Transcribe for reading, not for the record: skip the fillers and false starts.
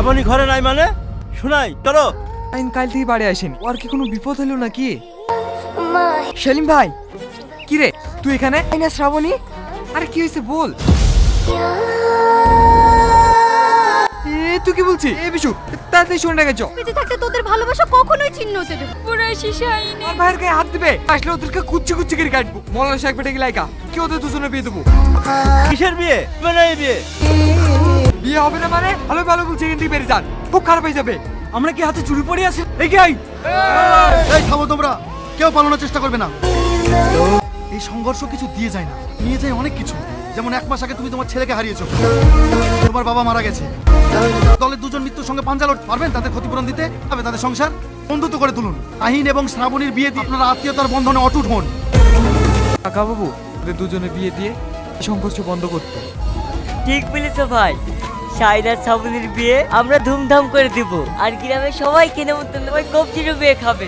শ্রাবণী ঘরে নাই মানে? শোনাই চলো। আইন কাল থেকে বাড়ি আসেনি, ওর কি কোনো বিপদ হলো নাকি? সেলিম ভাই, কি রে তুই এখানে? না শ্রাবণী, আরে কি হয়েছে বল। তুই কি বলছিস? এ বিশু তাড়াতাড়ি শুনে রেখেছ। বেঁচে থাকতে তোদের ভালোবাসা কখনোই ছিন্ন হতে দেব। পুরো শিশাইনি আর ভাইয়ের গায়ে হাত দিবে, আসলে ওদেরকে কুচ্ছি কুচ্ছি করে কাটবো। মৌলানা সাহেব বেটে গেলাইকা কি ওদের দুজনে বিয়ে দেবো। কিসের বিয়ে? মানে এই বিয়ে? বিয়ে হবে না মানে? ভালো ভালো বলছি, এখান থেকে বেরিয়ে যান, খুব খারাপ হয়ে যাবে। আমরা কি হাতে চুরি পড়ে আছি? এই এই থামো তোমরা, কেউ পালানোর চেষ্টা করবে না। এই সংঘর্ষ কিছু দিয়ে যায় না, নিয়ে যায় অনেক কিছু। যেমন 1 মাস আগে তুমি তোমার ছেলেকে হারিয়েছো, তোমার বাবা মারা গেছে। দলের দুজন মৃত্যুর সঙ্গে পাঞ্জা লড়তে পারবেন? তাদের ক্ষতিপূরণ দিতে হবে, তাদের সংসার বন্ধুত্ব করে তুলুন। আহিন এবং শ্রাবণীর বিয়ে দিয়ে আপনারা আত্মীয়তার বন্ধনে অটুট হন। কাকা বাবু, ওদের দুজনে বিয়ে দিয়ে সংঘর্ষ বন্ধ করতে। ঠিক বলেছো ভাই, সাইদার শ্রাবণীর বিয়ে আমরা ধুমধাম করে দিব, আর গ্রামের সবাইকে নেমন্তন্ন করে কবজিরও বিয়ে খাবে।